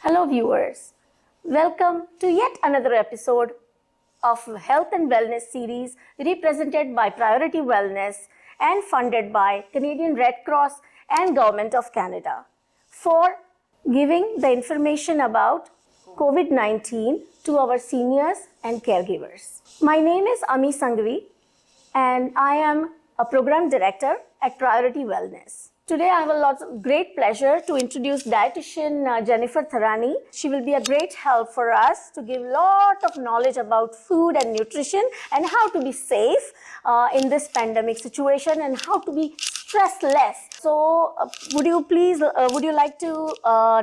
Hello viewers, welcome to yet another episode of Health and Wellness series represented by Priority Wellness and funded by Canadian Red Cross and Government of Canada for giving the information about COVID-19 to our seniors and caregivers. My name is Sanghavi and I am a Program Director at Priority Wellness. Today I have a lot of great pleasure to introduce Dietician Jenifer Therani. She will be a great help for us to give a lot of knowledge about food and nutrition and how to be safe in this pandemic situation and how to be stress less. So would you like to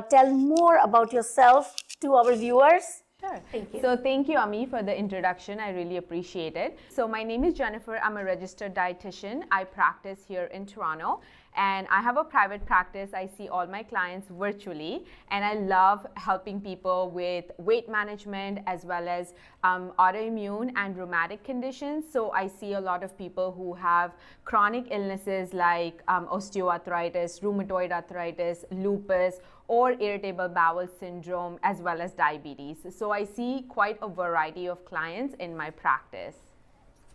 tell more about yourself to our viewers? Sure. Thank you. So thank you, Ami, for the introduction. I really appreciate it. So my name is Jenifer. I'm a registered dietitian. I practice here in Toronto and I have a private practice. I see all my clients virtually and I love helping people with weight management as well as autoimmune and rheumatic conditions. So I see a lot of people who have chronic illnesses like osteoarthritis, rheumatoid arthritis, lupus, or irritable bowel syndrome, as well as diabetes. So I see quite a variety of clients in my practice.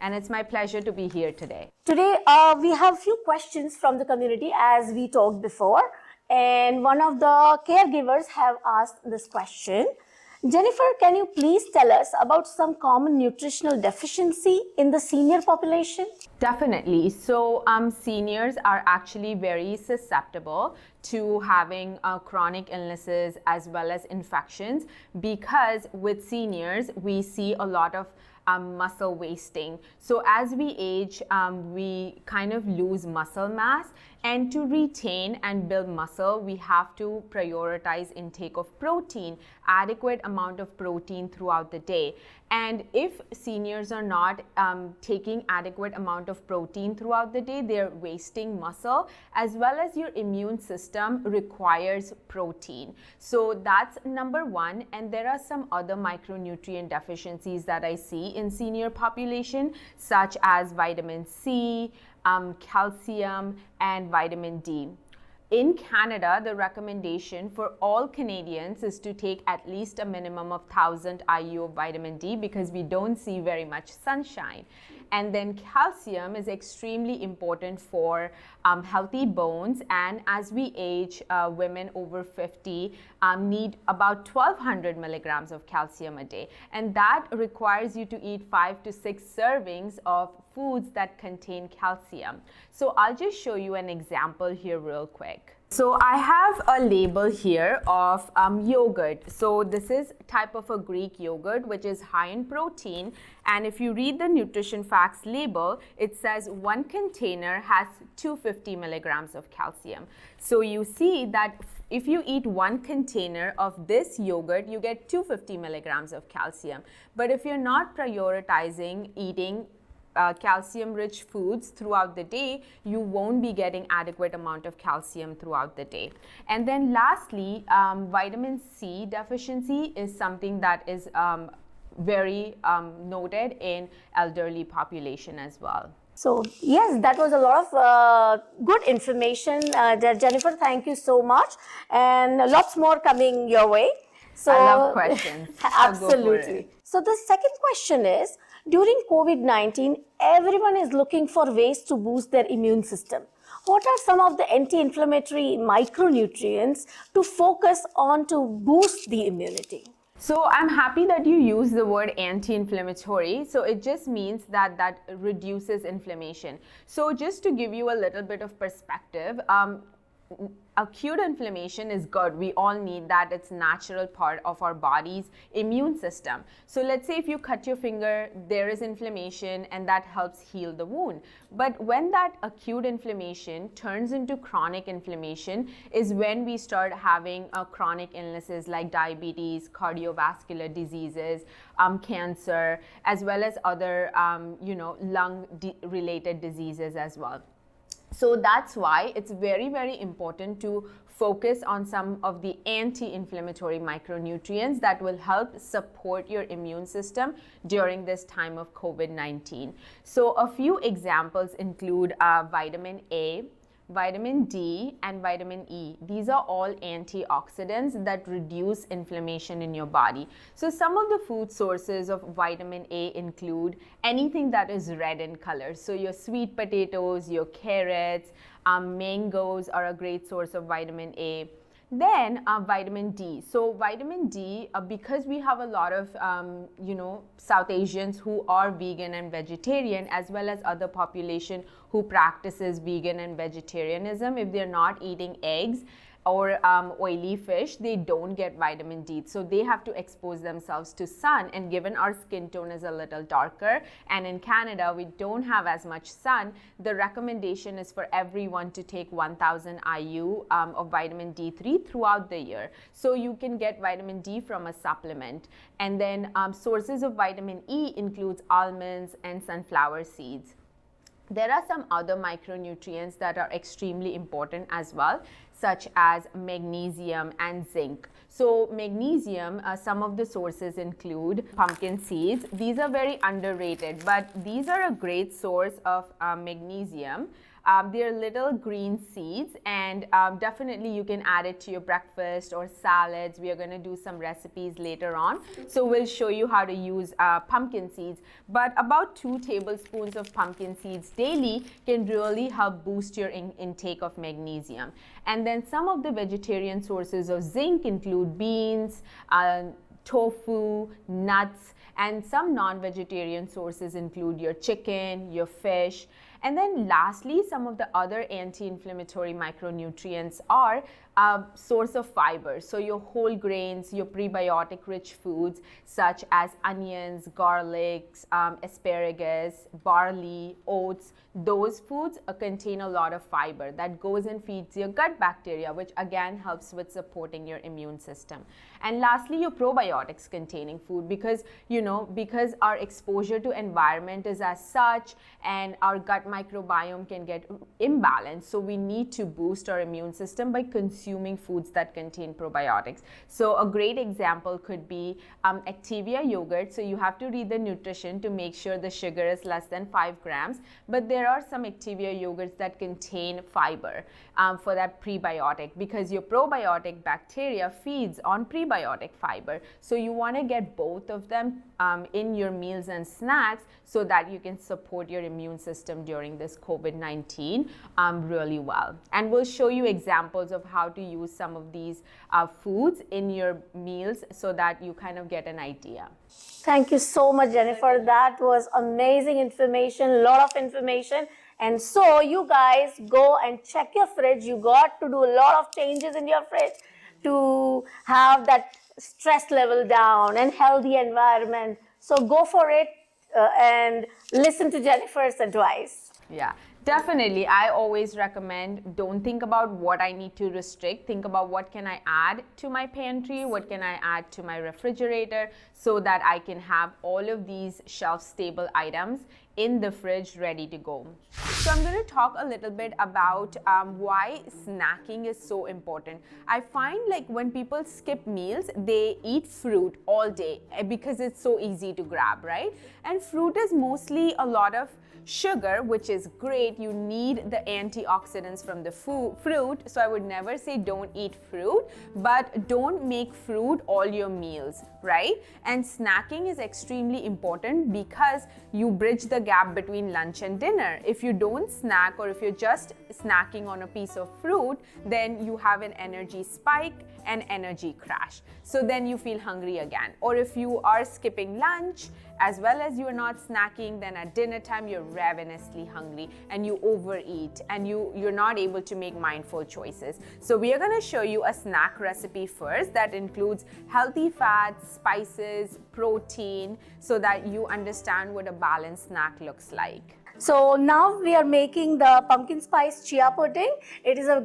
And it's my pleasure to be here today. Today, we have a few questions from the community as we talked before. And one of the caregivers have asked this question. Jenifer, can you please tell us about some common nutritional deficiency in the senior population? Definitely. So seniors are actually very susceptible to having chronic illnesses as well as infections because with seniors, we see a lot of muscle wasting. So as we age, we kind of lose muscle mass, and to retain and build muscle, we have to prioritize intake of protein, adequate amount of protein throughout the day. And if seniors are not taking adequate amount of protein throughout the day, they're wasting muscle, as well as your immune system requires protein. So that's number one. And there are some other micronutrient deficiencies that I see in senior population, such as vitamin C, calcium, and vitamin D. In Canada, the recommendation for all Canadians is to take at least a minimum of 1,000 IU of vitamin D because we don't see very much sunshine. And then calcium is extremely important for healthy bones. And as we age, women over 50 need about 1,200 milligrams of calcium a day. And that requires you to eat 5 to 6 servings of foods that contain calcium. So I'll just show you an example here real quick. So I have a label here of yogurt. So this is type of a Greek yogurt which is high in protein, and if you read the nutrition facts label, it says one container has 250 milligrams of calcium. So you see that if you eat one container of this yogurt, you get 250 milligrams of calcium. But if you're not prioritizing eating calcium-rich foods throughout the day, you won't be getting adequate amount of calcium throughout the day. And then lastly, vitamin C deficiency is something that is very noted in elderly population as well. So yes, that was a lot of good information. Jenifer, thank you so much. And lots more coming your way. So, I love questions. Absolutely. So the second question is, during COVID-19, everyone is looking for ways to boost their immune system. What are some of the anti-inflammatory micronutrients to focus on to boost the immunity? So I'm happy that you use the word anti-inflammatory. So it just means that reduces inflammation. So just to give you a little bit of perspective, acute inflammation is good. We all need that. It's a natural part of our body's immune system. So let's say if you cut your finger, there is inflammation and that helps heal the wound. But when that acute inflammation turns into chronic inflammation is when we start having chronic illnesses like diabetes, cardiovascular diseases, cancer, as well as other lung-related diseases as well. So that's why it's very, very important to focus on some of the anti-inflammatory micronutrients that will help support your immune system during this time of COVID-19. So a few examples include vitamin A, vitamin D, and vitamin E. These are all antioxidants that reduce inflammation in your body. So some of the food sources of vitamin A include anything that is red in color. So your sweet potatoes, your carrots, mangoes are a great source of vitamin A. Then vitamin D. So vitamin D, because we have a lot of, South Asians who are vegan and vegetarian, as well as other population who practices vegan and vegetarianism, if they're not eating eggs or oily fish, they don't get vitamin D. So they have to expose themselves to sun, and given our skin tone is a little darker, and in Canada we don't have as much sun, the recommendation is for everyone to take 1000 IU of vitamin D3 throughout the year. So you can get vitamin D from a supplement. And then sources of vitamin E includes almonds and sunflower seeds. There are some other micronutrients that are extremely important as well, such as magnesium and zinc. So magnesium, some of the sources include pumpkin seeds. These are very underrated, but these are a great source of magnesium. They're little green seeds, and definitely you can add it to your breakfast or salads. We are going to do some recipes later on, so we'll show you how to use pumpkin seeds. But about 2 tablespoons of pumpkin seeds daily can really help boost your intake of magnesium. And then some of the vegetarian sources of zinc include beans, tofu, nuts, and some non-vegetarian sources include your chicken, your fish. And then lastly, some of the other anti-inflammatory micronutrients are a source of fiber. So your whole grains, your prebiotic rich foods such as onions, garlics, asparagus, barley, oats, those foods contain a lot of fiber that goes and feeds your gut bacteria, which again helps with supporting your immune system. And lastly, your probiotics containing food, because our exposure to environment is as such, and our gut microbiome can get imbalanced. So we need to boost our immune system by consuming foods that contain probiotics. So a great example could be Activia yogurt. So you have to read the nutrition to make sure the sugar is less than 5 grams. But there are some Activia yogurts that contain fiber for that prebiotic, because your probiotic bacteria feeds on prebiotic fiber. So you want to get both of them in your meals and snacks so that you can support your immune system during this COVID-19 really well. And we'll show you examples of how to use some of these foods in your meals so that you kind of get an idea. Thank you so much, Jenifer. That was amazing information, a lot of information. And so you guys go and check your fridge. You got to do a lot of changes in your fridge to have that stress level down and healthy environment. So go for it and listen to Jenifer's advice. Yeah, definitely. I always recommend, don't think about what I need to restrict. Think about what can I add to my pantry, what can I add to my refrigerator, so that I can have all of these shelf-stable items in the fridge ready to go. So I'm going to talk a little bit about why snacking is so important. I find like when people skip meals, they eat fruit all day because it's so easy to grab, right? And fruit is mostly a lot of sugar, which is great. You need the antioxidants from the fruit. So I would never say don't eat fruit, but don't make fruit all your meals, right? And snacking is extremely important because you bridge the gap between lunch and dinner. If you don't snack, or if you're just snacking on a piece of fruit, then you have an energy spike and energy crash. So then you feel hungry again. Or if you are skipping lunch as well as you're not snacking, then at dinner time you're ravenously hungry and you overeat and you're not able to make mindful choices. So we are going to show you a snack recipe first that includes healthy fats, spices, protein, so that you understand what a balanced snack looks like. So now we are making the pumpkin spice chia pudding. It is a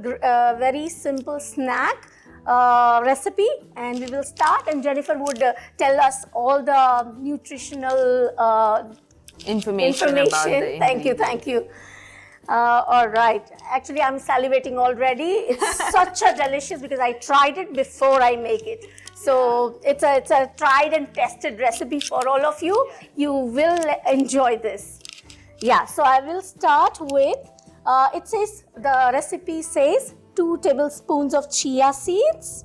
very simple snack recipe, and we will start, and Jenifer would tell us all the nutritional information about the ingredients. Thank you. All right. Actually, I'm salivating already. It's such a delicious, because I tried it before I make it. So it's a tried and tested recipe for all of you. You will enjoy this. Yeah, so I will start with The recipe says 2 tablespoons of chia seeds.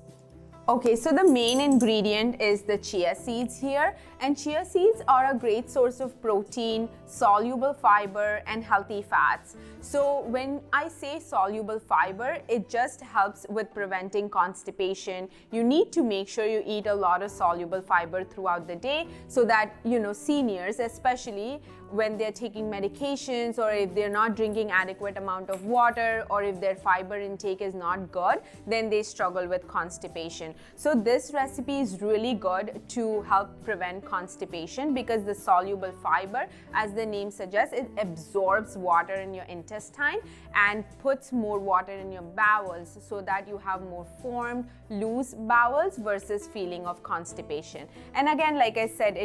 Okay, so the main ingredient is the chia seeds here, and chia seeds are a great source of protein, soluble fiber, and healthy fats. So when I say soluble fiber, it just helps with preventing constipation. You need to make sure you eat a lot of soluble fiber throughout the day so that, seniors, especially when they're taking medications, or if they're not drinking adequate amount of water, or if their fiber intake is not good, then they struggle with constipation. So this recipe is really good to help prevent constipation because the soluble fiber, as the name suggests, it absorbs water in your intestine and puts more water in your bowels so that you have more formed, loose bowels versus feeling of constipation. And again, like I said,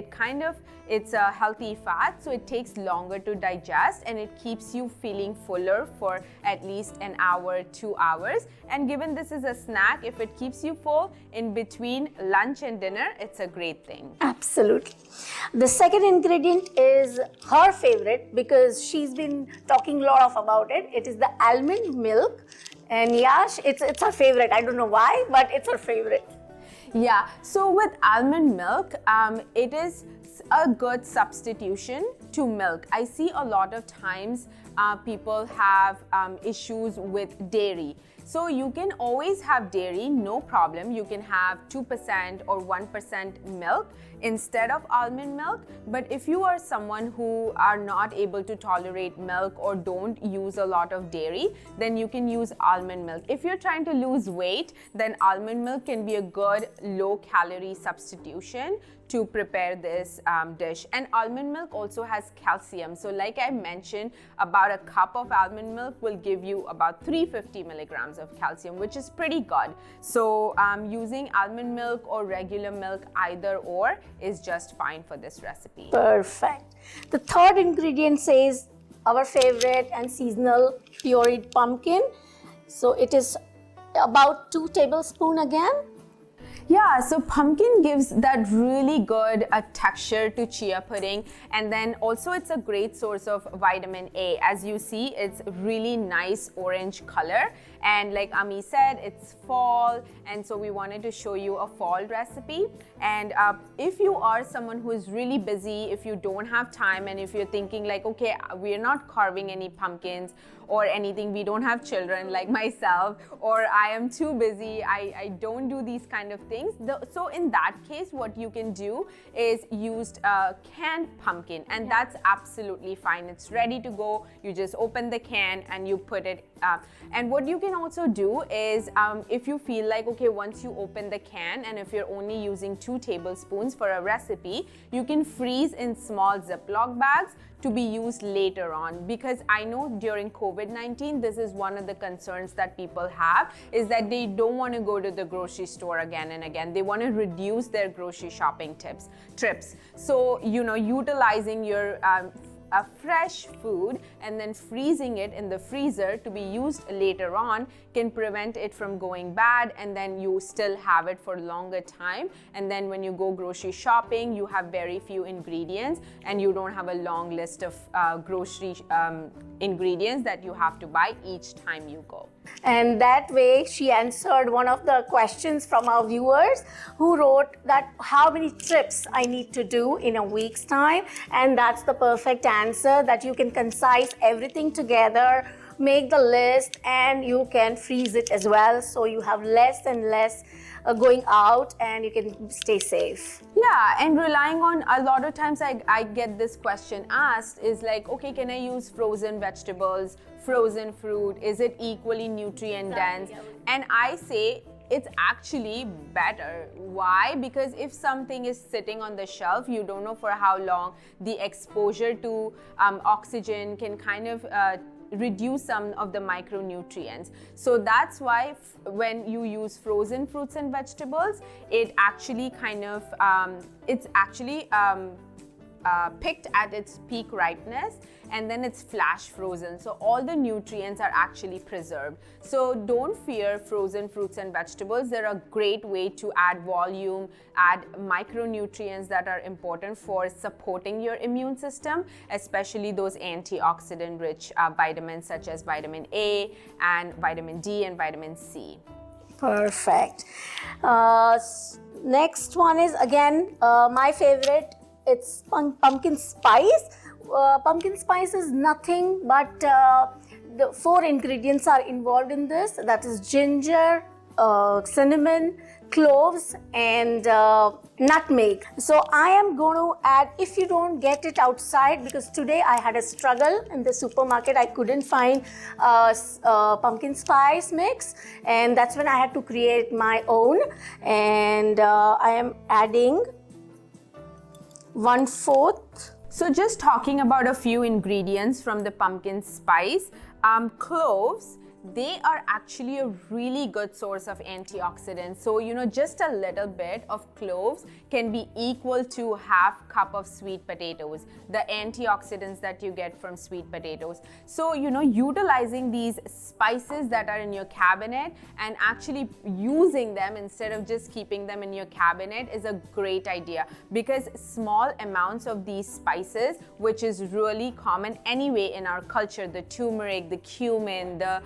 it's a healthy fat, so it takes longer to digest and it keeps you feeling fuller for at least an hour, 2 hours. And given this is a snack, if it keeps you full in between lunch and dinner, it's a great thing. Absolutely. The second ingredient is her favorite because she's been talking a lot about it. It is the almond milk. And Yash, it's her favorite. I don't know why, but it's her favorite. Yeah, so with almond milk, it is a good substitution to milk. I see a lot of times people have issues with dairy. So you can always have dairy, no problem. You can have 2% or 1% milk instead of almond milk. But if you are someone who are not able to tolerate milk or don't use a lot of dairy, then you can use almond milk. If you're trying to lose weight, then almond milk can be a good low-calorie substitution to prepare this dish. And almond milk also has calcium. So like I mentioned, about a cup of almond milk will give you about 350 milligrams of calcium, which is pretty good. So using almond milk or regular milk, either or, is just fine for this recipe. Perfect. The third ingredient says our favorite and seasonal pureed pumpkin. So it is about 2 tablespoons again. Yeah, so pumpkin gives that really good texture to chia pudding, and then also it's a great source of vitamin A. As you see, it's really nice orange color, and like Ami said, it's fall, and so we wanted to show you a fall recipe. And if you are someone who is really busy, if you don't have time, and if you're thinking like, okay, we're not carving any pumpkins or anything, we don't have children like myself, or I am too busy, I don't do these kind of things. So in that case, what you can do is use canned pumpkin, and that's absolutely fine. It's ready to go. You just open the can and you put it and what you can also do is if you feel like, okay, once you open the can, and if you're only using 2 tablespoons for a recipe, you can freeze in small Ziploc bags to be used later on. Because I know during COVID-19, this is one of the concerns that people have, is that they don't want to go to the grocery store again and again. They want to reduce their grocery shopping trips. So, utilizing your fresh food and then freezing it in the freezer to be used later on can prevent it from going bad, and then you still have it for longer time. And then when you go grocery shopping, you have very few ingredients and you don't have a long list of grocery ingredients that you have to buy each time you go. And that way she answered one of the questions from our viewers who wrote that how many trips I need to do in a week's time, and that's the perfect answer, that you can concise everything together, make the list, and you can freeze it as well, so you have less and less going out and you can stay safe. Yeah, and relying on, a lot of times I get this question asked is like, okay, can I use frozen vegetables, frozen fruit? Is it equally nutrient dense? And I say it's actually better. Why? Because if something is sitting on the shelf, you don't know for how long the exposure to oxygen can kind of reduce some of the micronutrients. So that's why when you use frozen fruits and vegetables, it actually kind of picked at its peak ripeness, and then it's flash frozen. So all the nutrients are actually preserved. So don't fear frozen fruits and vegetables. They're a great way to add volume, add micronutrients that are important for supporting your immune system, especially those antioxidant rich vitamins such as vitamin A and vitamin D and vitamin C. Perfect. Next one is again my favorite. It's pumpkin spice. Pumpkin spice is nothing but the 4 ingredients are involved in this. That is ginger, cinnamon, cloves, and nutmeg. So I am going to add, if you don't get it outside, because today I had a struggle in the supermarket, I couldn't find pumpkin spice mix, and that's when I had to create my own. And I am adding 1/4. So just talking about a few ingredients from the pumpkin spice, cloves, they are actually a really good source of antioxidants. So, just a little bit of cloves can be equal to half cup of sweet potatoes, the antioxidants that you get from sweet potatoes. So, utilizing these spices that are in your cabinet and actually using them instead of just keeping them in your cabinet is a great idea, because small amounts of these spices, which is really common anyway in our culture, the turmeric, the cumin, the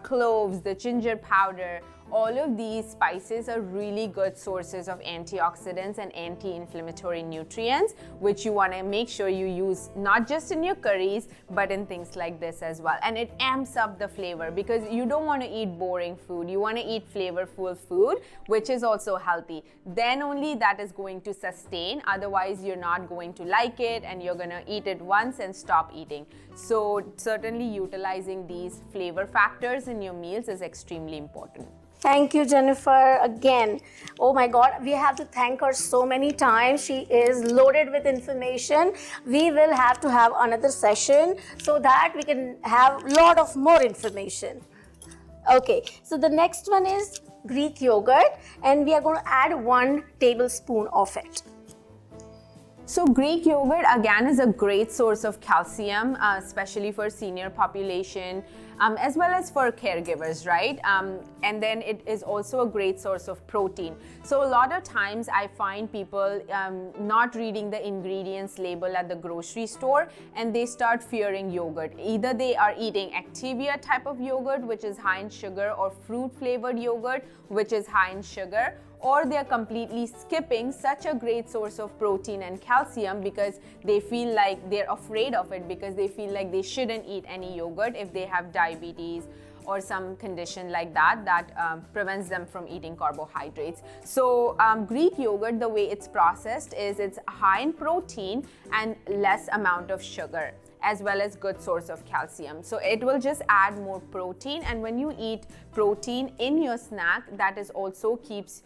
cloves, the ginger powder, all of these spices are really good sources of antioxidants and anti-inflammatory nutrients, which you want to make sure you use not just in your curries, but in things like this as well. And it amps up the flavor, because you don't want to eat boring food. You want to eat flavorful food, which is also healthy. Then only that is going to sustain. Otherwise, you're not going to like it and you're going to eat it once and stop eating. So certainly utilizing these flavor factors in your meals is extremely important. Thank you, Jenifer. Again, oh my God, we have to thank her so many times. She is loaded with information. We will have to have another session so that we can have a lot of more information. Okay, so the next one is Greek yogurt, and we are going to add 1 tablespoon of it. So Greek yogurt again is a great source of calcium, especially for senior population, as well as for caregivers, right? And then it is also a great source of protein. So a lot of times I find people not reading the ingredients label at the grocery store, and they start fearing yogurt. Either they are eating Activia type of yogurt, which is high in sugar, or fruit flavored yogurt, which is high in sugar, or they're completely skipping such a great source of protein and calcium because they feel like they're afraid of it, because they feel like they shouldn't eat any yogurt if they have diabetes or some condition like that prevents them from eating carbohydrates. So Greek yogurt, the way it's processed is it's high in protein and less amount of sugar, as well as good source of calcium. So it will just add more protein, and when you eat protein in your snack, that is also keeps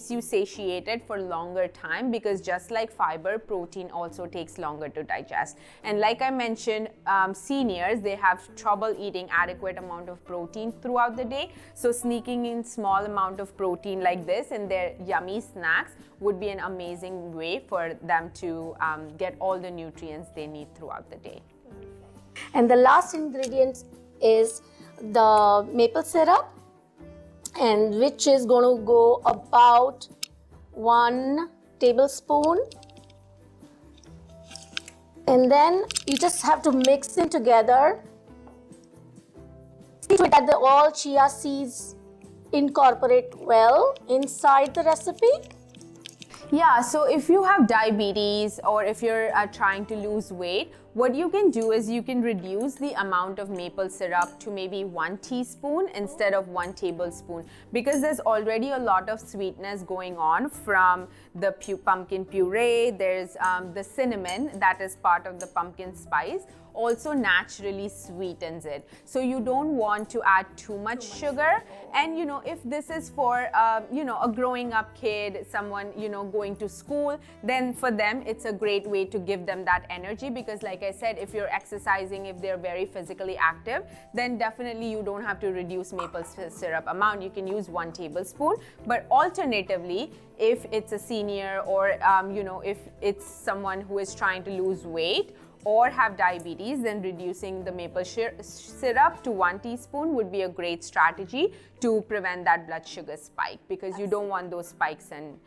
you satiated for longer time, because just like fiber, protein also takes longer to digest. And like I mentioned, seniors, they have trouble eating adequate amount of protein throughout the day. So sneaking in small amount of protein like this in their yummy snacks would be an amazing way for them to get all the nutrients they need throughout the day. And the last ingredient is the maple syrup, and which is going to go about 1 tablespoon. And then you just have to mix them together. See to it that all chia seeds incorporate well inside the recipe. Yeah, so if you have diabetes, or if you're trying to lose weight, what you can do is you can reduce the amount of maple syrup to maybe 1 teaspoon instead of 1 tablespoon, because there's already a lot of sweetness going on from the pumpkin puree. There's the cinnamon that is part of the pumpkin spice also naturally sweetens it. So you don't want to add too much sugar. And if this is for a growing up kid, someone going to school, then for them it's a great way to give them that energy, because like like I said, if you're exercising, if they're very physically active, then definitely you don't have to reduce maple syrup amount. You can use 1 tablespoon. But alternatively, if it's a senior or if it's someone who is trying to lose weight or have diabetes, then reducing the maple syrup to 1 teaspoon would be a great strategy to prevent that blood sugar spike, because you don't want those spikes and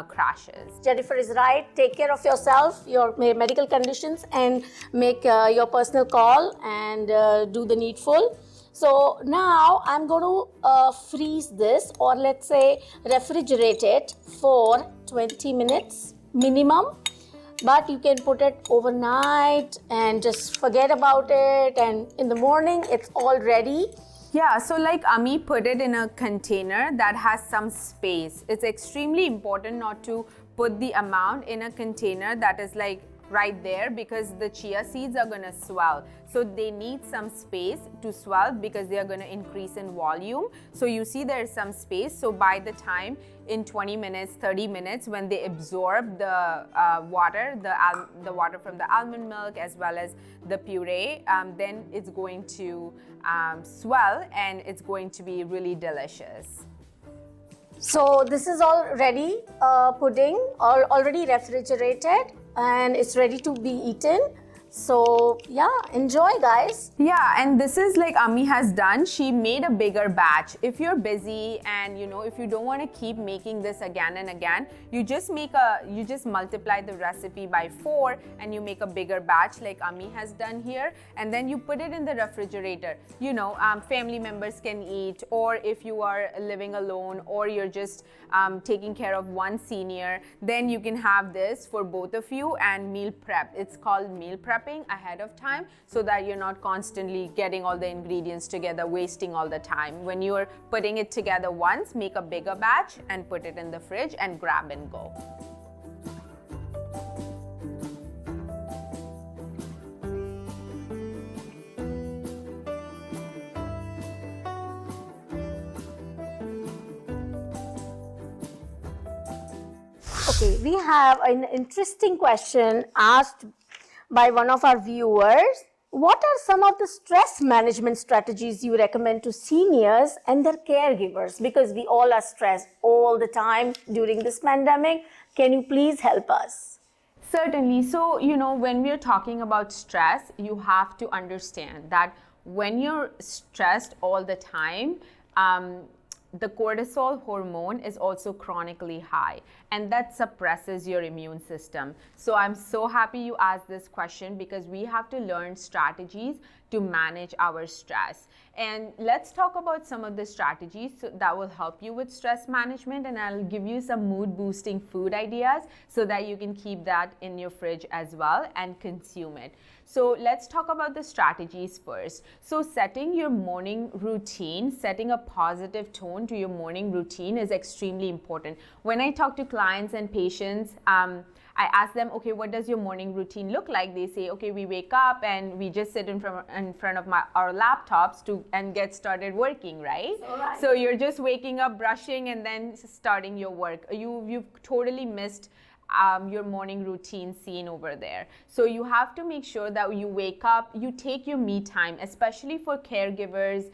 crashes. Jennifer is right. Take care of yourself, your medical conditions, and make your personal call and do the needful. So now I'm going to freeze this, or let's say refrigerate it for 20 minutes minimum. But you can put it overnight and just forget about it, and in the morning it's all ready. Yeah, so like Ami put it in a container that has some space. It's extremely important not to put the amount in a container that is like right there, because the chia seeds are going to swell. So they need some space to swell because they are going to increase in volume. So you see there's some space. So by the time in 20 minutes, 30 minutes, when they absorb the water, the water from the almond milk as well as the puree, then it's going to swell and it's going to be really delicious. So this is all ready, pudding, already refrigerated, and it's ready to be eaten. So yeah, enjoy guys. Yeah, and this is like Ami has done. She made a bigger batch. If you're busy and if you don't want to keep making this again and again, you just multiply the recipe by 4 and you make a bigger batch like Ami has done here, and then you put it in the refrigerator. Family members can eat, or if you are living alone or you're just taking care of one senior, then you can have this for both of you and meal prep. It's called meal prepping ahead of time, so that you're not constantly getting all the ingredients together, wasting all the time. When you're putting it together once, make a bigger batch and put it in the fridge and grab and go. Okay, we have an interesting question asked by one of our viewers. What are some of the stress management strategies you recommend to seniors and their caregivers? Because we all are stressed all the time during this pandemic. Can you please help us? Certainly. So, when we're talking about stress, you have to understand that when you're stressed all the time, the cortisol hormone is also chronically high, and that suppresses your immune system. So I'm so happy you asked this question, because we have to learn strategies to manage our stress. And let's talk about some of the strategies that will help you with stress management, and I'll give you some mood boosting food ideas so that you can keep that in your fridge as well and consume it. So let's talk about the strategies first. So setting your morning routine, setting a positive tone to your morning routine is extremely important. When I talk to clients and patients, I ask them, okay, what does your morning routine look like? They say, okay, we wake up and we just sit in front of our laptops and get started working, right? So you're just waking up, brushing, and then starting your work. You've totally missed your morning routine scene over there. So you have to make sure that you wake up, you take your me time, especially for caregivers.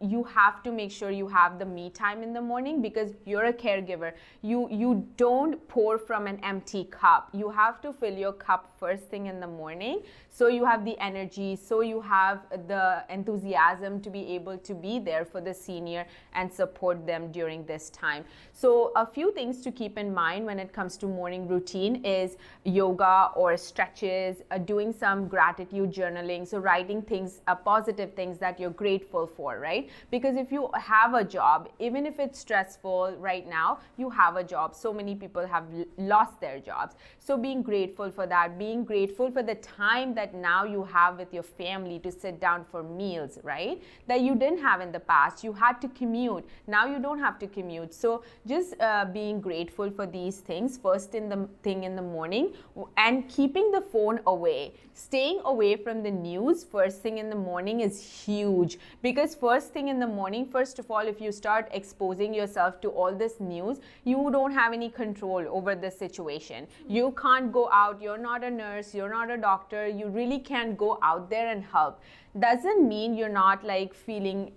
You have to make sure you have the me time in the morning, because you're a caregiver. You don't pour from an empty cup. You have to fill your cup first thing in the morning, so you have the energy, so you have the enthusiasm to be able to be there for the senior and support them during this time. So a few things to keep in mind when it comes to morning routine is yoga or stretches, doing some gratitude journaling, so writing things, positive things that you're grateful for, right? Because if you have a job, even if it's stressful right now, you have a job. So many people have lost their jobs. So being grateful for that, being grateful for the time that now you have with your family to sit down for meals, right? That you didn't have in the past. You had to commute. Now you don't have to commute. So just being grateful for these things first thing in the morning, and keeping the phone away. Staying away from the news first thing in the morning is huge, because first thing in the morning, first of all, if you start exposing yourself to all this news, you don't have any control over the situation. You can't go out, you're not a nurse, you're not a doctor, you really can't go out there and help. Doesn't mean you're not like feeling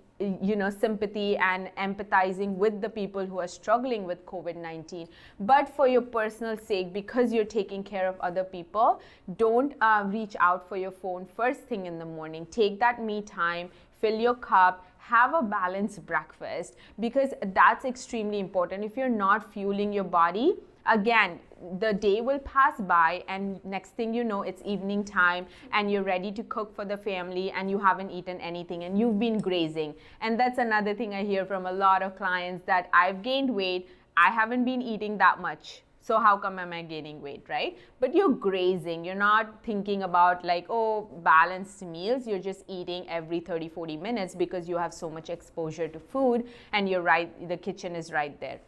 sympathy and empathizing with the people who are struggling with COVID-19. But for your personal sake, because you're taking care of other people, don't reach out for your phone first thing in the morning. Take that me time, fill your cup, have a balanced breakfast, because that's extremely important. If you're not fueling your body, again, the day will pass by, and next thing you know, it's evening time and you're ready to cook for the family and you haven't eaten anything and you've been grazing. And that's another thing I hear from a lot of clients, that I've gained weight, I haven't been eating that much, so how come am I gaining weight, right? But you're grazing, you're not thinking about like, oh, balanced meals. You're just eating every 30-40 minutes because you have so much exposure to food, and you're right, the kitchen is right there.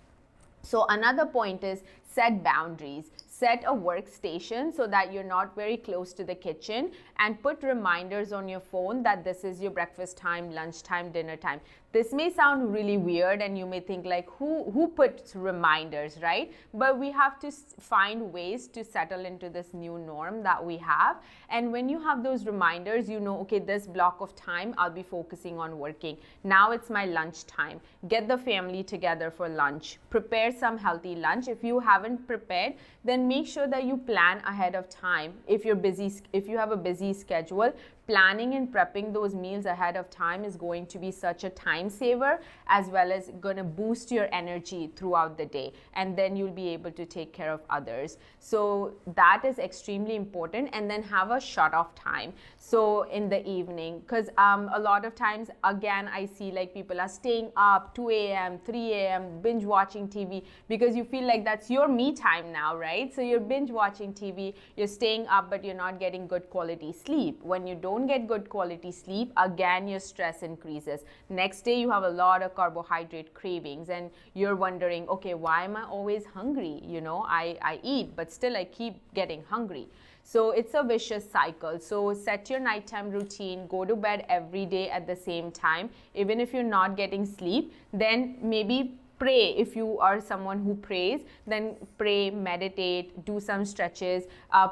So another point is set boundaries. Set a workstation so that you're not very close to the kitchen, and put reminders on your phone that this is your breakfast time, lunch time, dinner time. This may sound really weird and you may think like, who puts reminders, right? But we have to find ways to settle into this new norm that we have. And when you have those reminders, you know, okay, this block of time I'll be focusing on working. Now it's my lunch time. Get the family together for lunch. Prepare some healthy lunch. If you haven't prepared, then make sure that you plan ahead of time. If you're busy, if you have a busy schedule, planning and prepping those meals ahead of time is going to be such a time saver, as well as going to boost your energy throughout the day, and then you'll be able to take care of others. So that is extremely important. And then have a shut off time, so in the evening, because a lot of times, again, I see like people are staying up 2 a.m., 3 a.m., binge watching TV, because you feel like that's your me time now, right? So you're binge watching TV, you're staying up, but you're not getting good quality sleep. When you don't get good quality sleep, again, your stress increases. Next day, you have a lot of carbohydrate cravings, and you're wondering, okay, why am I always hungry? You know, I eat, but still I keep getting hungry. So it's a vicious cycle. So set your nighttime routine, go to bed every day at the same time. Even if you're not getting sleep, then maybe pray. If you are someone who prays, then pray, meditate, do some stretches,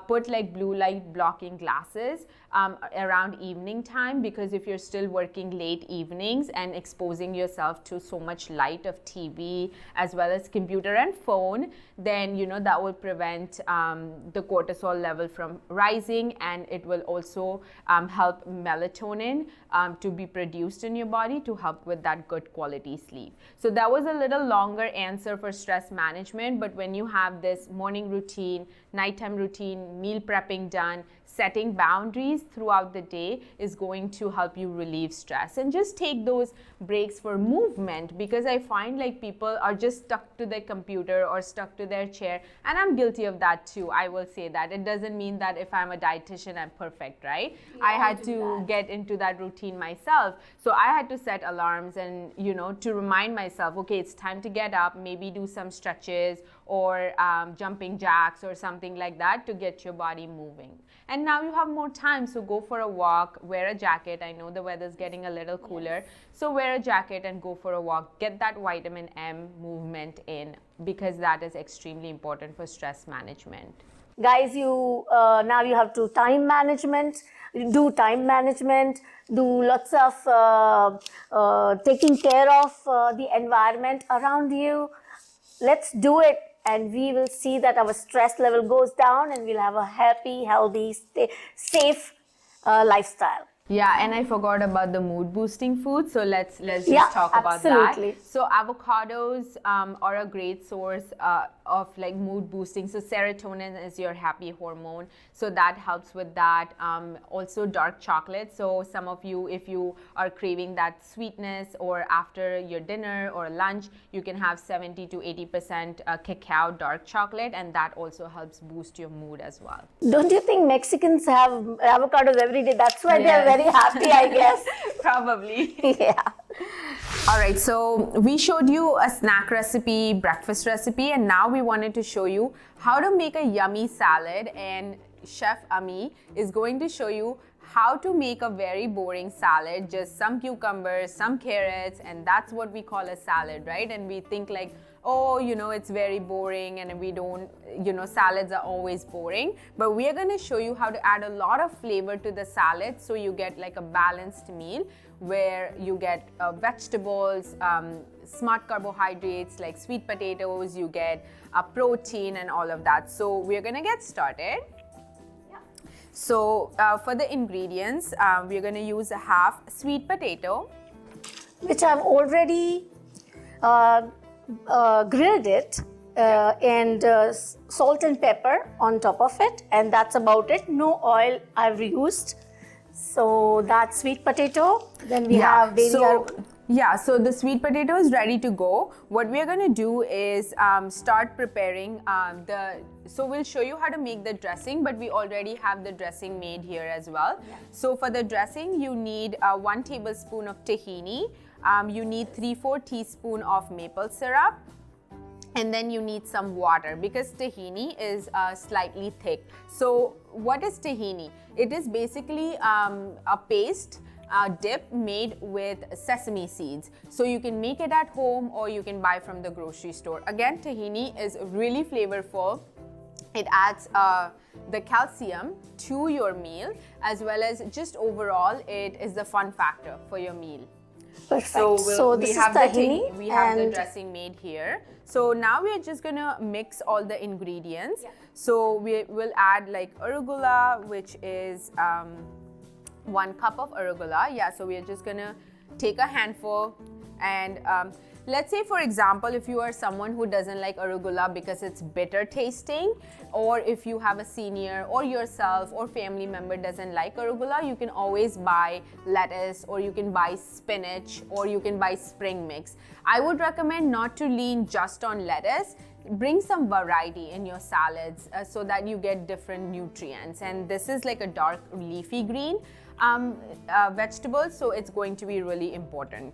put like blue light blocking glasses around evening time, because if you're still working late evenings and exposing yourself to so much light of TV as well as computer and phone, then you know that will prevent the cortisol level from rising, and it will also help melatonin to be produced in your body to help with that good quality sleep. So that was a little longer answer for stress management, but when you have this morning routine, nighttime routine, meal prepping done, setting boundaries throughout the day is going to help you relieve stress. And just take those breaks for movement, because I find like people are just stuck to their computer or stuck to their chair, and I'm guilty of that too. I will say that. It doesn't mean that if I'm a dietitian I'm perfect, right? I had to get into that routine myself. So I had to set alarms and, you know, to remind myself, okay, it's time to get up, maybe do some stretches or jumping jacks or something like that to get your body moving. And now you have more time, so go for a walk, wear a jacket. I know the weather's getting a little cooler, so wear a jacket and go for a walk. Get that vitamin M movement in, because that is extremely important for stress management. Guys, you now you have to time management, do lots of taking care of the environment around you. Let's do it, and we will see that our stress level goes down, and we'll have a happy, healthy, safe lifestyle. Yeah, and I forgot about the mood boosting food, so let's just talk about that. So avocados are a great source of like mood boosting. So serotonin is your happy hormone, so that helps with that. Also dark chocolate. So some of you, if you are craving that sweetness, or after your dinner or lunch, you can have 70 to 80% cacao dark chocolate, and that also helps boost your mood as well. Don't you think Mexicans have avocados every day? That's why they're very happy, I guess. Probably. Yeah. All right, so we showed you a snack recipe, breakfast recipe, and now we wanted to show you how to make a yummy salad. And Chef Ami is going to show you how to make a very boring salad, just some cucumbers, some carrots, and that's what we call a salad, right? And we think like, oh, it's very boring and we don't, salads are always boring. But we are going to show you how to add a lot of flavor to the salad so you get like a balanced meal where you get vegetables, smart carbohydrates like sweet potatoes, you get protein and all of that. So we're going to get started. So for the ingredients, we're going to use a half sweet potato, which I've already grilled it and salt and pepper on top of it, and that's about it. No oil I've used. So that's sweet potato. Then we have baby so the sweet potato is ready to go. What we are going to do is start preparing so we'll show you how to make the dressing, but we already have the dressing made here as well. Yeah. So for the dressing, you need 1 tablespoon of tahini, you need 3/4 teaspoon of maple syrup, and then you need some water because tahini is slightly thick. So what is tahini? It is basically a paste dip made with sesame seeds. So you can make it at home or you can buy from the grocery store. Again, tahini is really flavorful. It adds the calcium to your meal, as well as just overall, it is the fun factor for your meal. Perfect. So we have the dressing made here. So now we are just gonna mix all the ingredients. Yeah. So we will add like arugula, which is 1 cup of arugula. Yeah, so we are just gonna take a handful and let's say, for example, if you are someone who doesn't like arugula because it's bitter tasting, or if you have a senior or yourself or family member doesn't like arugula, you can always buy lettuce, or you can buy spinach, or you can buy spring mix. I would recommend not to lean just on lettuce. Bring some variety in your salads so that you get different nutrients. And this is like a dark leafy green vegetable, so it's going to be really important.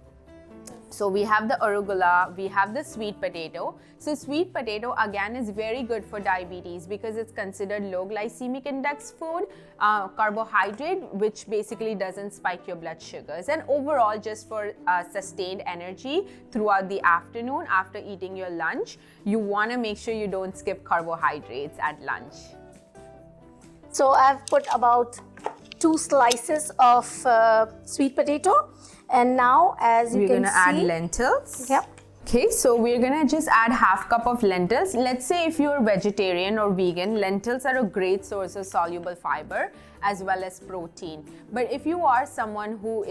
So we have the arugula, we have the sweet potato. So sweet potato again is very good for diabetes because it's considered low glycemic index food, carbohydrate, which basically doesn't spike your blood sugars. And overall, just for sustained energy throughout the afternoon after eating your lunch, you want to make sure you don't skip carbohydrates at lunch. So I've put about 2 slices of sweet potato. And now, as you can see, we're going to add lentils. Yep. Okay, so we're going to just add half cup of lentils. Let's say if you're vegetarian or vegan, lentils are a great source of soluble fiber as well as protein. But if you are someone who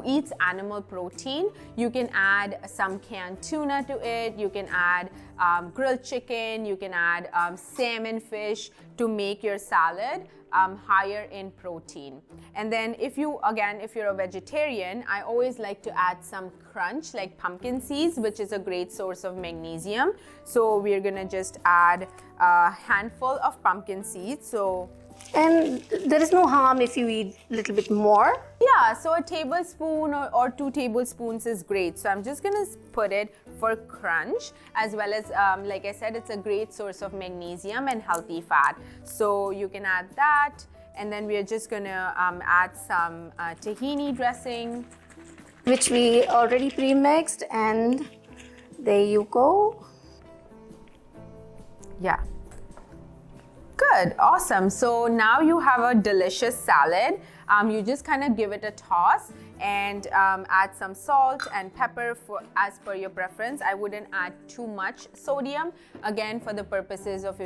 eats animal protein, you can add some canned tuna to it. You can add grilled chicken. You can add salmon fish to make your salad higher in protein. And then if you're a vegetarian, I always like to add some crunch like pumpkin seeds, which is a great source of magnesium. So we're gonna just add a handful of pumpkin seeds. And there is no harm if you eat a little bit more. Yeah, so a tablespoon or 2 tablespoons is great. So I'm just gonna put it for crunch, as well as like I said, it's a great source of magnesium and healthy fat. So you can add that, and then we are just gonna add some tahini dressing, which we already pre-mixed, and there you go. Yeah. Good, awesome. So now you have a delicious salad. You just kind of give it a toss and add some salt and pepper as per your preference. I wouldn't add too much sodium, again, for the purposes of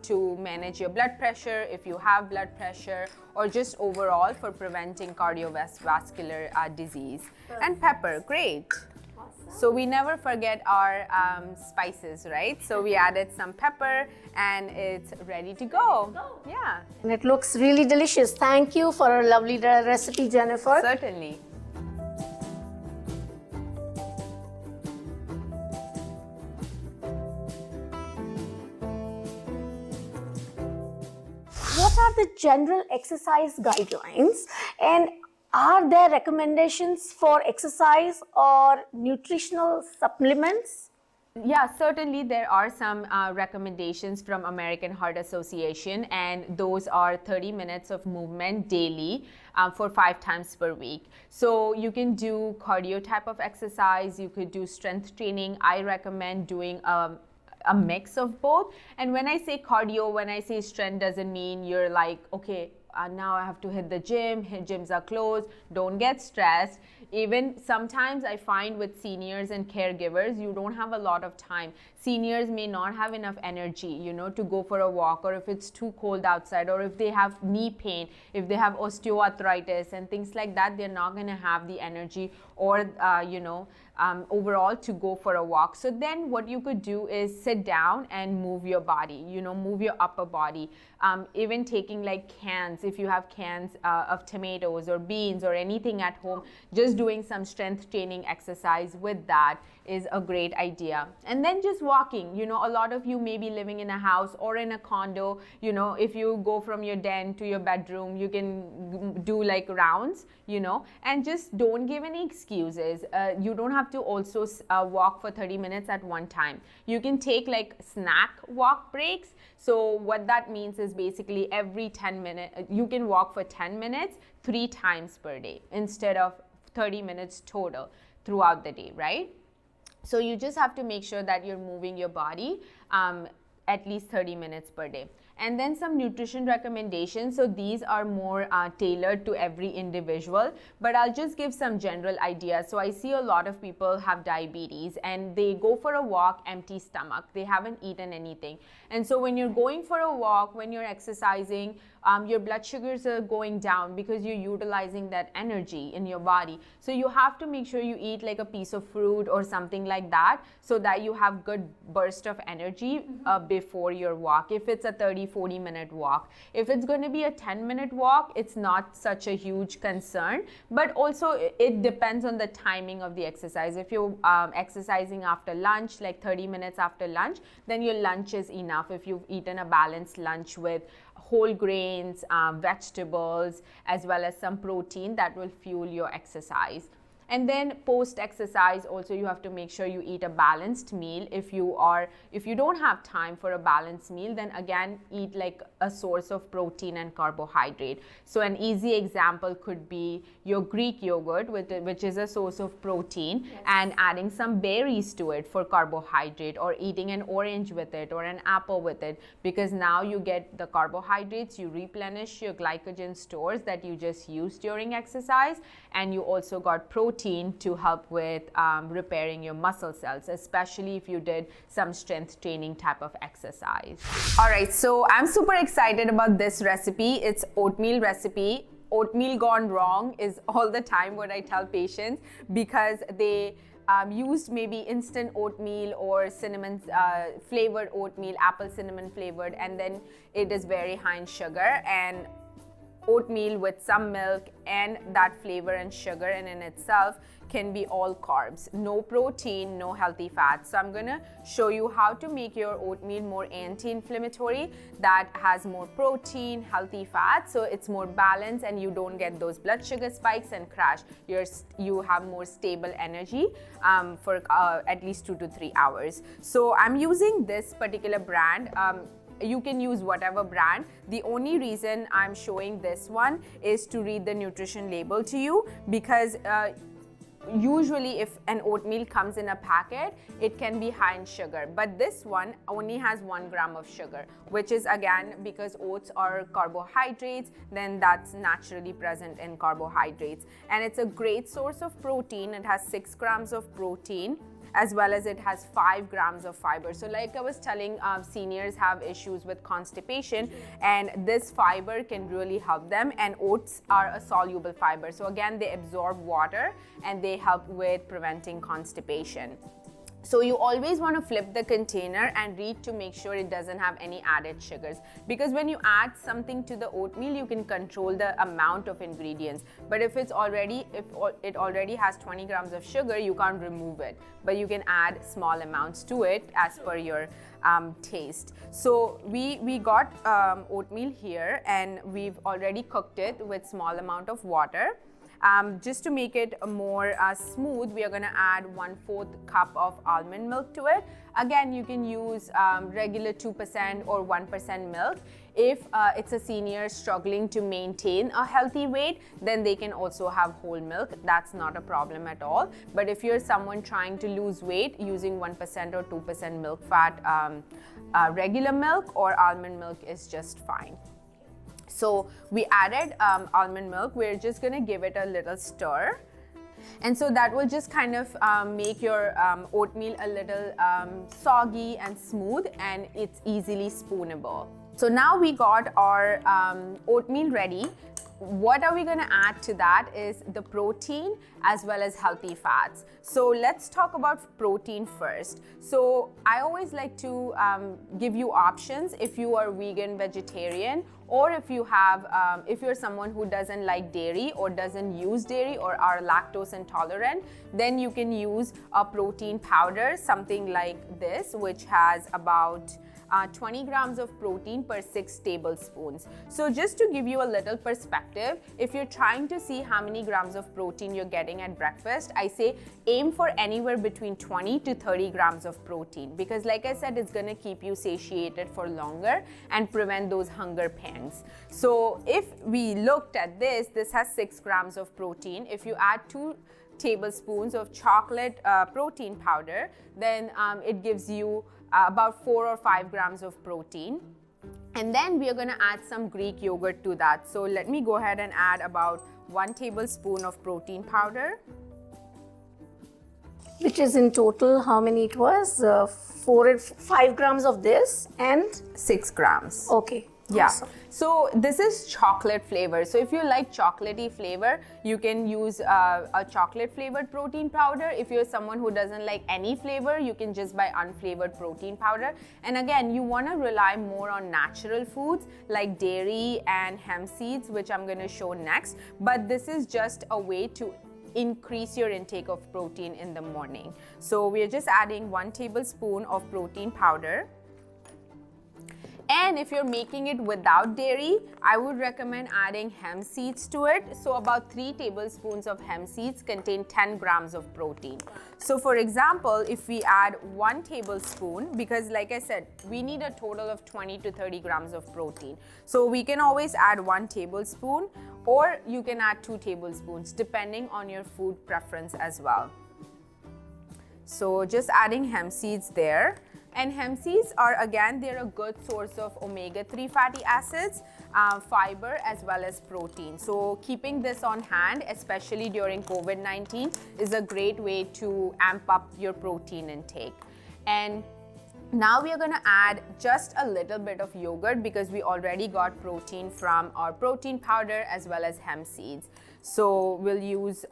to manage your blood pressure, if you have blood pressure, or just overall for preventing cardiovascular disease. And pepper, great. So we never forget our spices, right? So we added some pepper and it's ready to go. Yeah. And it looks really delicious. Thank you for a lovely recipe, Jenifer. Certainly. What are the general exercise guidelines? And Are there recommendations for exercise or nutritional supplements? Yeah, certainly there are some recommendations from American Heart Association, and those are 30 minutes of movement daily for 5 times per week. So you can do cardio type of exercise, you could do strength training. I recommend doing a mix of both. And when I say cardio, when I say strength, doesn't mean you're like, okay, now I have to hit the gym, gyms are closed. Don't get stressed. Even sometimes I find with seniors and caregivers, you don't have a lot of time. Seniors may not have enough energy, to go for a walk, or if it's too cold outside, or if they have knee pain, if they have osteoarthritis and things like that, they're not going to have the energy or, overall to go for a walk. So then what you could do is sit down and move your body, move your upper body. Even taking like cans, if you have cans of tomatoes or beans or anything at home, just doing some strength training exercise with that is a great idea. And then just walking, a lot of you may be living in a house or in a condo. If you go from your den to your bedroom, you can do like rounds, and just don't give any excuses. You don't have to also walk for 30 minutes at one time. You can take like snack walk breaks. So what that means is basically every 10 minutes, you can walk for 10 minutes 3 times per day instead of 30 minutes total throughout the day, right? So you just have to make sure that you're moving your body at least 30 minutes per day. And then some nutrition recommendations. So these are more tailored to every individual, but I'll just give some general ideas. So I see a lot of people have diabetes and they go for a walk empty stomach. They haven't eaten anything. And so when you're going for a walk, when you're exercising, your blood sugars are going down because you're utilizing that energy in your body. So you have to make sure you eat like a piece of fruit or something like that so that you have good burst of energy before your walk. If it's a 30-40 minute walk. If it's going to be a 10-minute walk, it's not such a huge concern, but also it depends on the timing of the exercise. If you're exercising after lunch, like 30 minutes after lunch, then your lunch is enough. If you've eaten a balanced lunch with whole grains, vegetables, as well as some protein, that will fuel your exercise. And then post exercise also you have to make sure you eat a balanced meal. If you don't have time for a balanced meal, then again eat like a source of protein and carbohydrate. So an easy example could be your Greek yogurt, which is a source of protein, yes, and adding some berries to it for carbohydrate, or eating an orange with it or an apple with it, because now you get the carbohydrates, you replenish your glycogen stores that you just used during exercise, and you also got protein to help with repairing your muscle cells, especially if you did some strength training type of exercise. All right, so I'm super excited about this recipe. It's oatmeal recipe. Oatmeal gone wrong is all the time what I tell patients, because they used maybe instant oatmeal or cinnamon flavored oatmeal, apple cinnamon flavored, and then it is very high in sugar. And oatmeal with some milk and that flavor and sugar in itself can be all carbs, no protein, no healthy fats. So I'm gonna show you how to make your oatmeal more anti-inflammatory, that has more protein, healthy fats, so it's more balanced and you don't get those blood sugar spikes and crash. You have more stable energy for at least 2 to 3 hours. So I'm using this particular brand. You can use whatever brand. The only reason I'm showing this one is to read the nutrition label to you, because usually if an oatmeal comes in a packet, it can be high in sugar, but this one only has 1 gram of sugar, which is again because oats are carbohydrates, then that's naturally present in carbohydrates. And it's a great source of protein. It has 6 grams of protein, as well as it has 5 grams of fiber. So like I was telling, seniors have issues with constipation, and this fiber can really help them. And oats are a soluble fiber, so again they absorb water and they help with preventing constipation. So you always want to flip the container and read to make sure it doesn't have any added sugars, because when you add something to the oatmeal, you can control the amount of ingredients. But if it already has 20 grams of sugar, you can't remove it, but you can add small amounts to it as per your taste. So we got oatmeal here, and we've already cooked it with small amount of water. Just to make it more smooth, we are going to add 1/4 cup of almond milk to it. Again, you can use regular 2% or 1% milk. If it's a senior struggling to maintain a healthy weight, then they can also have whole milk. That's not a problem at all. But if you're someone trying to lose weight, using 1% or 2% milk fat, regular milk or almond milk is just fine. So we added almond milk. We're just gonna give it a little stir. And so that will just kind of make your oatmeal a little soggy and smooth, and it's easily spoonable. So now we got our oatmeal ready. What are we going to add to that is the protein as well as healthy fats. So let's talk about protein first. So I always like to give you options if you are vegan, vegetarian, or if you have, if you're someone who doesn't like dairy or doesn't use dairy or are lactose intolerant, then you can use a protein powder, something like this, which has about 20 grams of protein per 6 tablespoons. So just to give you a little perspective, if you're trying to see how many grams of protein you're getting at breakfast, I say aim for anywhere between 20 to 30 grams of protein, because like I said, it's going to keep you satiated for longer and prevent those hunger pangs. So if we looked at this has 6 grams of protein. If you add 2 tablespoons of chocolate protein powder, then it gives you about 4 or 5 grams of protein. And then we are going to add some Greek yogurt to that. So let me go ahead and add about 1 tablespoon of protein powder. Which is in total how many it was? 5 grams of this and 6 grams. Okay. Yeah. Awesome. So this is chocolate flavor. So if you like chocolatey flavor, you can use a chocolate flavored protein powder. If you're someone who doesn't like any flavor, you can just buy unflavored protein powder. And again, you want to rely more on natural foods like dairy and hemp seeds, which I'm going to show next. But this is just a way to increase your intake of protein in the morning. So we're just adding 1 tablespoon of protein powder. And if you're making it without dairy, I would recommend adding hemp seeds to it. So about 3 tablespoons of hemp seeds contain 10 grams of protein. So for example, if we add 1 tablespoon, because like I said, we need a total of 20 to 30 grams of protein. So we can always add 1 tablespoon, or you can add 2 tablespoons depending on your food preference as well. So just adding hemp seeds there. And hemp seeds are, again, they're a good source of omega-3 fatty acids, fiber, as well as protein. So keeping this on hand, especially during COVID-19, is a great way to amp up your protein intake. And now we are going to add just a little bit of yogurt, because we already got protein from our protein powder as well as hemp seeds. So we'll use,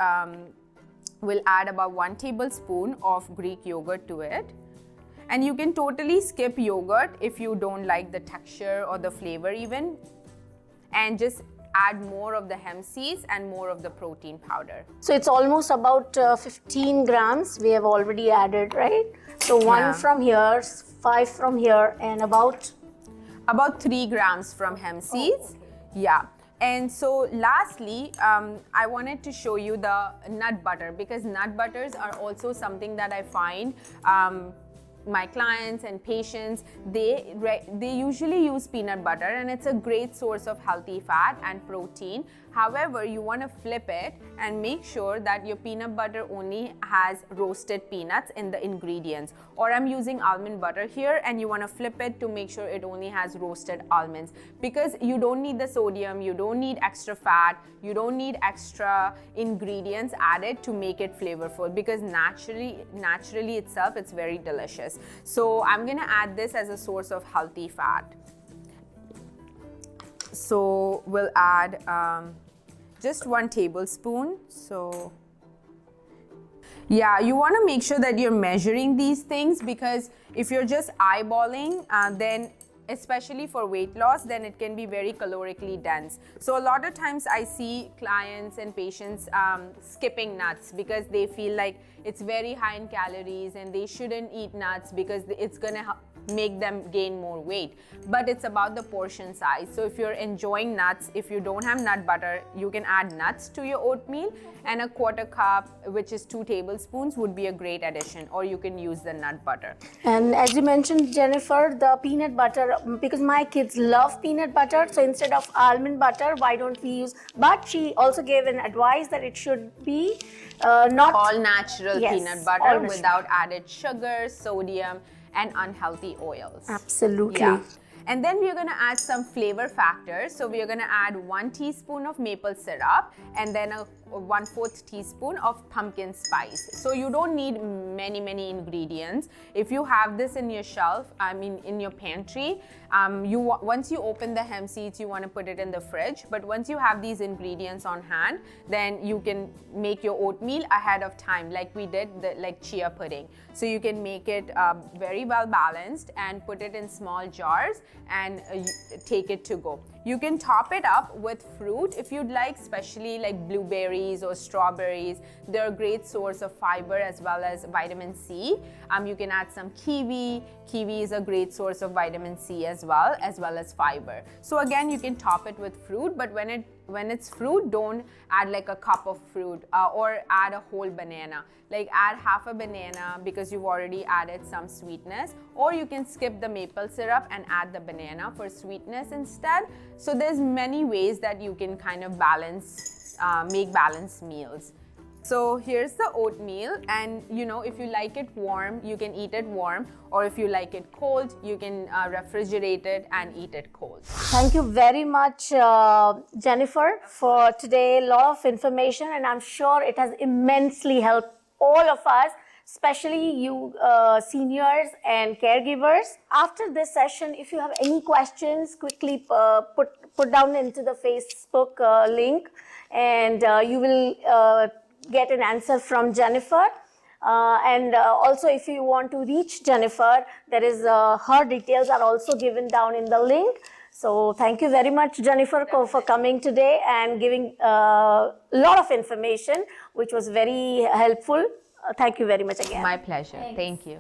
we'll add about 1 tablespoon of Greek yogurt to it. And you can totally skip yogurt if you don't like the texture or the flavor even, and just add more of the hemp seeds and more of the protein powder. So it's almost about 15 grams we have already added, right? So 1 from here, 5 from here, and about 3 grams from hemp seeds. Oh, okay. Yeah. And so lastly, I wanted to show you the nut butter, because nut butters are also something that I find my clients and patients, they usually use peanut butter, and it's a great source of healthy fat and protein. However, you want to flip it and make sure that your peanut butter only has roasted peanuts in the ingredients. Or I'm using almond butter here, and you want to flip it to make sure it only has roasted almonds, because you don't need the sodium, you don't need extra fat, you don't need extra ingredients added to make it flavorful, because naturally itself it's very delicious. So I'm going to add this as a source of healthy fat. So we'll add just 1 tablespoon. So yeah, you want to make sure that you're measuring these things, because if you're just eyeballing, then especially for weight loss, then it can be very calorically dense. So a lot of times I see clients and patients skipping nuts because they feel like it's very high in calories and they shouldn't eat nuts because it's gonna make them gain more weight. But it's about the portion size. So if you're enjoying nuts, if you don't have nut butter, you can add nuts to your oatmeal, and a quarter cup, which is 2 tablespoons, would be a great addition, or you can use the nut butter. And as you mentioned, Jennifer, the peanut butter, because my kids love peanut butter, so instead of almond butter, why don't we use, but she also gave an advice that it should be not all natural Yes, peanut all butter natural. without added sugar, sodium, and unhealthy oils. Absolutely. Yeah. And then we're going to add some flavor factors. So we're going to add 1 teaspoon of maple syrup and then a 1/4 teaspoon of pumpkin spice. So you don't need many ingredients. If you have this in your shelf, in your pantry, once you open the hemp seeds, you want to put it in the fridge. But once you have these ingredients on hand, then you can make your oatmeal ahead of time, like we did, like chia pudding. So you can make it very well balanced and put it in small jars and take it to go. You can top it up with fruit if you'd like, especially like blueberries or strawberries. They're a great source of fiber as well as vitamin C. You can add some kiwi. Kiwi is a great source of vitamin C as well as fiber. So again, you can top it with fruit, but when it's fruit, don't add like a cup of fruit or add a whole banana. Like add half a banana because you've already added some sweetness, or you can skip the maple syrup and add the banana for sweetness instead. So there's many ways that you can kind of make balanced meals. So here's the oatmeal, and if you like it warm, you can eat it warm, or if you like it cold, you can refrigerate it and eat it cold. Thank you very much, Jennifer, for today. A lot of information, and I'm sure it has immensely helped all of us, especially you seniors and caregivers. After this session, if you have any questions, quickly put down into the Facebook link, and you will get an answer from Jennifer. Also, if you want to reach Jennifer, there is her details are also given down in the link. So thank you very much, Jennifer, for coming today and giving a lot of information, which was very helpful. Thank you very much again. My pleasure. Thank you.